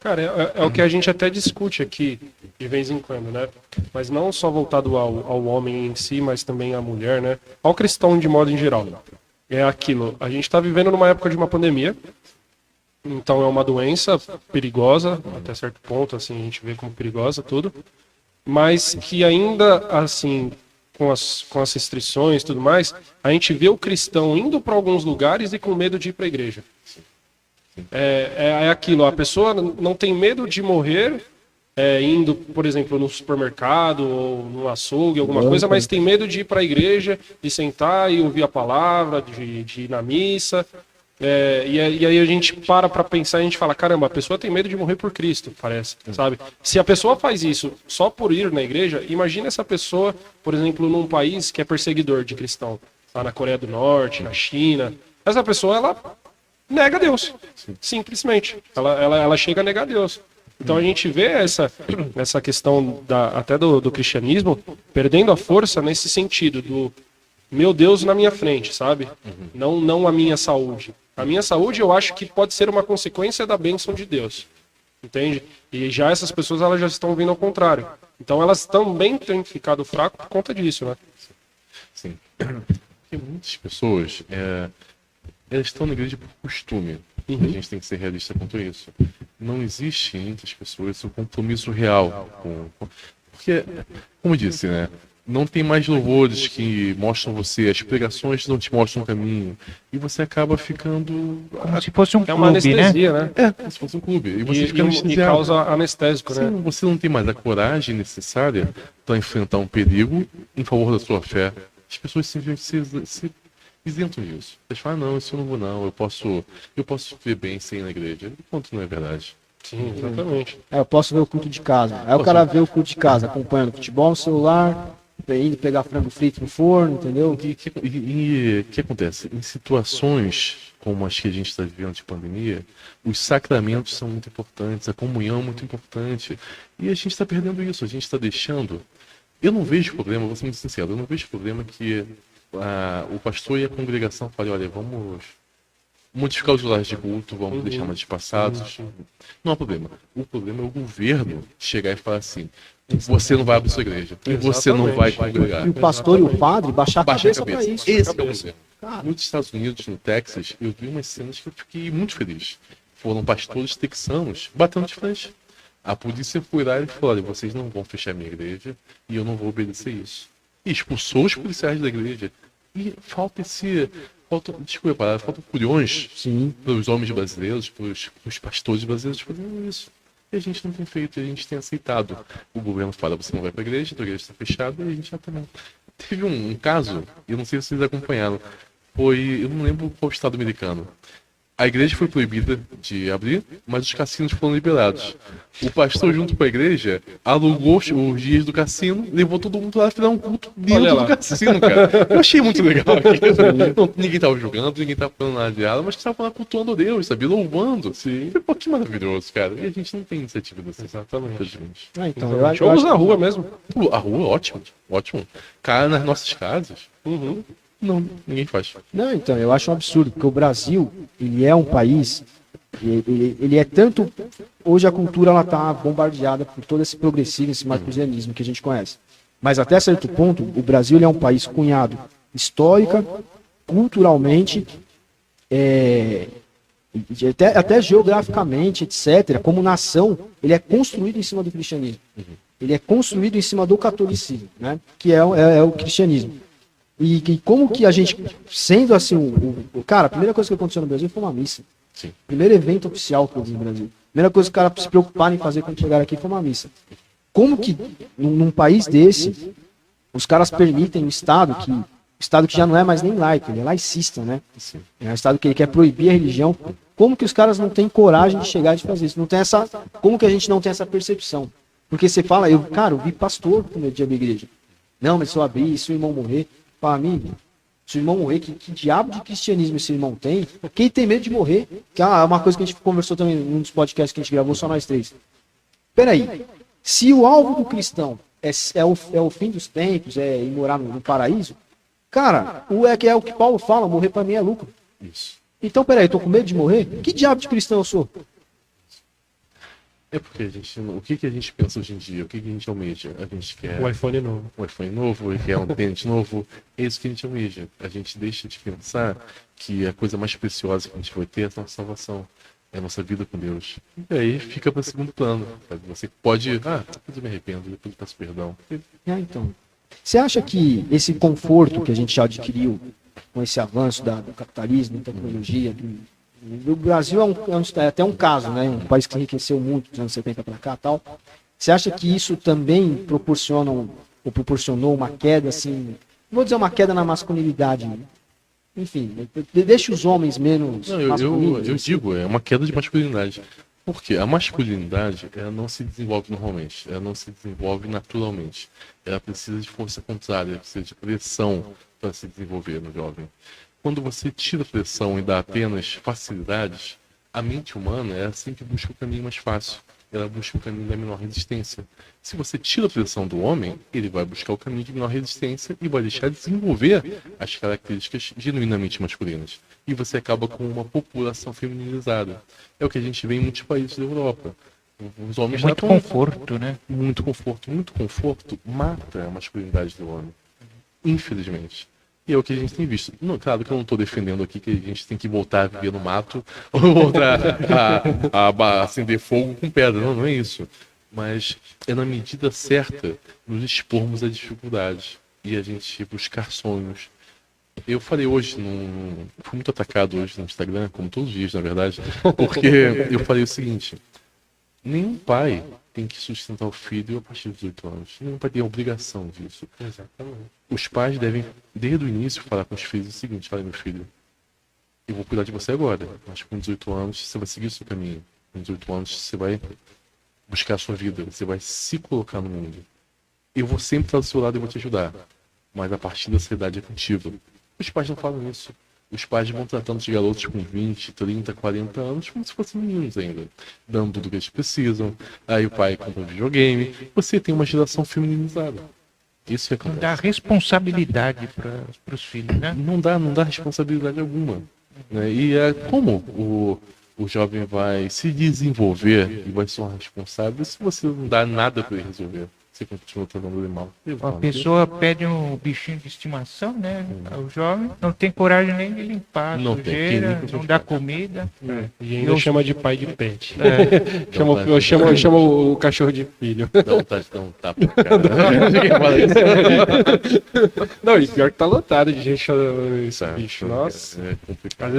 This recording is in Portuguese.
Cara, é o que a gente até discute aqui de vez em quando, né? Mas não só voltado ao homem em si, mas também à mulher, né? Ao cristão de modo em geral. É aquilo. A gente está vivendo numa época de uma pandemia, então é uma doença perigosa, até certo ponto, assim, a gente vê como perigosa tudo, mas que ainda, assim, com as restrições e tudo mais, a gente vê o cristão indo para alguns lugares e com medo de ir para a igreja. É aquilo, a pessoa não tem medo de morrer indo, por exemplo, no supermercado ou no açougue, alguma coisa, mas tem medo de ir para a igreja, de sentar e ouvir a palavra, de ir na missa. E aí a gente para pensar e a gente fala, caramba, a pessoa tem medo de morrer por Cristo, parece, sabe? Se a pessoa faz isso só por ir na igreja, imagina essa pessoa, por exemplo, num país que é perseguidor de cristão, lá na Coreia do Norte, na China. Essa pessoa, ela nega Deus, simplesmente. Ela chega a negar Deus. Então a gente vê essa questão até do cristianismo perdendo a força nesse sentido do meu Deus na minha frente, sabe? Não a minha saúde. A minha saúde eu acho que pode ser uma consequência da bênção de Deus, entende? E já essas pessoas elas já estão vindo ao contrário. Então elas também têm ficado fracas por conta disso, né? Sim. Porque muitas pessoas, elas estão na igreja por costume. A gente tem que ser realista quanto a isso. Não existe em muitas pessoas um compromisso real porque, como eu disse, né? Não tem mais louvores que mostram você, as pregações não te mostram o caminho. E você acaba ficando. Como se fosse um É uma clube, né? anestesia, né? Como se fosse um clube. E você E, fica e anestesiado. causa anestésico, né? Sim, você não tem mais a coragem necessária para enfrentar um perigo em favor da sua fé. As pessoas simplesmente se isentam disso. Eles falam, não, isso eu não vou não, eu posso viver bem sem ir na igreja. Enquanto não é verdade. Sim, exatamente. Eu posso ver o culto de casa. Aí o cara vê o culto de casa, acompanhando futebol no celular, indo pegar frango frito no forno, entendeu? O que acontece? Em situações como as que a gente está vivendo de pandemia, os sacramentos são muito importantes, a comunhão é muito importante. E a gente está perdendo isso, a gente está deixando. Eu não vejo problema, vou ser muito sincero, eu não vejo problema que o pastor e a congregação falem, olha, vamos modificar os horários de culto, vamos deixar mais espaçados. Não há problema. O problema é o governo chegar e falar assim, você não vai abrir sua igreja, e você não vai congregar. E o pastor e o padre baixar a Baixa a cabeça pra cabeça. isso. Esse é o problema. Nos Estados Unidos, no Texas, eu vi umas cenas que eu fiquei muito feliz. Foram pastores texanos batendo de frente. A polícia foi lá e falou, olha, vocês não vão fechar minha igreja e eu não vou obedecer isso. E expulsou os policiais da igreja. E faltam culhões para os homens brasileiros, para os pastores brasileiros fazendo isso. E a gente não tem feito, a gente tem aceitado. O governo fala, você não vai para a igreja, a tua igreja está fechada, e a gente já tá não. Teve um caso, eu não sei se vocês acompanharam, eu não lembro qual estado americano. A igreja foi proibida de abrir, mas os cassinos foram liberados. O pastor, junto com a igreja, alugou os dias do cassino, levou todo mundo lá para dar um culto dentro do cassino, cara. Eu achei muito legal aquilo. Ninguém tava jogando, ninguém tava falando nada de nada, mas estavam lá cultuando a Deus, sabe? Louvando. Sim. Foi que maravilhoso, cara. E a gente não tem iniciativa dessa. Exatamente. Então, eu acho Shows na rua mesmo. A rua, ótimo, ótimo. Cara, nas nossas casas. Não, ninguém faz. Não, então, eu acho um absurdo, porque o Brasil, ele é um país, ele é tanto... Hoje a cultura, ela tá bombardeada por todo esse progressismo, esse marxismo que a gente conhece. Mas até certo ponto, o Brasil ele é um país cunhado histórica, culturalmente, até geograficamente, etc. Como nação, ele é construído em cima do cristianismo. Ele é construído em cima do catolicismo, né? Que é o cristianismo. E como que a gente, sendo assim, cara, a primeira coisa que aconteceu no Brasil foi uma missa. Sim. Primeiro evento oficial que eu vi no Brasil. Primeira coisa que os caras se preocuparam em fazer quando chegaram aqui foi uma missa. Como que, num país desse, os caras permitem um Estado que já não é mais nem laico, ele é laicista, né? Sim. É um Estado que ele quer proibir a religião. Como que os caras não têm coragem de chegar e de fazer isso? Não tem como que a gente não tem essa percepção? Porque você fala, eu vi pastor no meu dia da igreja. Não, mas se eu abrir, se o irmão morrer, fala, amigo, se o irmão morrer, que diabo de cristianismo esse irmão tem? Quem tem medo de morrer? Que é uma coisa que a gente conversou também num dos podcasts que a gente gravou, só nós três. Peraí, se o alvo do cristão é o fim dos tempos, é ir morar no paraíso, cara, é o que Paulo fala, morrer para mim é lucro. Isso. Então, peraí, eu tô com medo de morrer? Que diabo de cristão eu sou? É porque a gente, o que que a gente pensa hoje em dia? O que que a gente almeja? A gente quer O iPhone novo. um iPhone novo, quer um tênis novo. É isso que a gente almeja. A gente deixa de pensar que a coisa mais preciosa que a gente vai ter é a nossa salvação. É a nossa vida com Deus. E aí fica para segundo plano. Sabe? Você pode, depois eu me arrependo, depois eu peço perdão. Então, você acha que esse conforto que a gente já adquiriu com esse avanço do capitalismo, da tecnologia, o Brasil é até um caso, né? Um país que enriqueceu muito dos anos 70 para cá, tal. Você acha que isso também proporcionou uma queda, assim, não vou dizer uma queda na masculinidade, enfim, deixa os homens menos Não, masculinos? eu digo, é uma queda de masculinidade. Porque a masculinidade, ela não se desenvolve normalmente, ela não se desenvolve naturalmente. Ela precisa de força contrária, ela precisa de pressão para se desenvolver no jovem. Quando você tira a pressão e dá apenas facilidades, a mente humana ela sempre busca o caminho mais fácil. Ela busca o caminho da menor resistência. Se você tira a pressão do homem, ele vai buscar o caminho de menor resistência e vai deixar de desenvolver as características genuinamente masculinas. E você acaba com uma população feminilizada. É o que a gente vê em muitos países da Europa. Os homens já Muito estão... conforto, né? Muito conforto. Muito conforto mata a masculinidade do homem. Infelizmente. E é o que a gente tem visto. Não, claro que eu não estou defendendo aqui que a gente tem que voltar a viver no mato ou voltar a acender fogo com pedra. Não, não é isso. Mas é na medida certa nos expormos à dificuldade e a gente buscar sonhos. Eu falei hoje, fui muito atacado hoje no Instagram, como todos os dias, na verdade, porque eu falei o seguinte: nenhum pai tem que sustentar o filho a partir dos 18 anos. Nenhum pai tem a obrigação disso. Exatamente. Os pais devem, desde o início, falar com os filhos o seguinte: fala, meu filho, eu vou cuidar de você agora, mas com 18 anos você vai seguir o seu caminho. Com 18 anos você vai buscar a sua vida, você vai se colocar no mundo. Eu vou sempre estar do seu lado e vou te ajudar, mas a partir dessa idade é contigo. Os pais não falam isso. Os pais vão tratando os garotos com 20, 30, 40 anos como se fossem meninos ainda, dando tudo que eles precisam. Aí o pai compra um videogame. Você tem uma geração feminilizada. Isso é Não dá responsabilidade para os filhos, né? não dá responsabilidade alguma, né? E é como o jovem vai se desenvolver e vai ser um responsável se você não dá nada para ele resolver. Você continua tratando ele mal. A pessoa pede um bichinho de estimação, né? O jovem não tem coragem nem de limpar a Não tem, sujeira, quem não dá comida. E ainda chama de pai de pet. É. Chama o cachorro de filho. Dá um tapa na cara. Ninguém fala isso. Não, e pior que tá lotado de gente chamando esse Tá, bicho. Nossa. É complicado.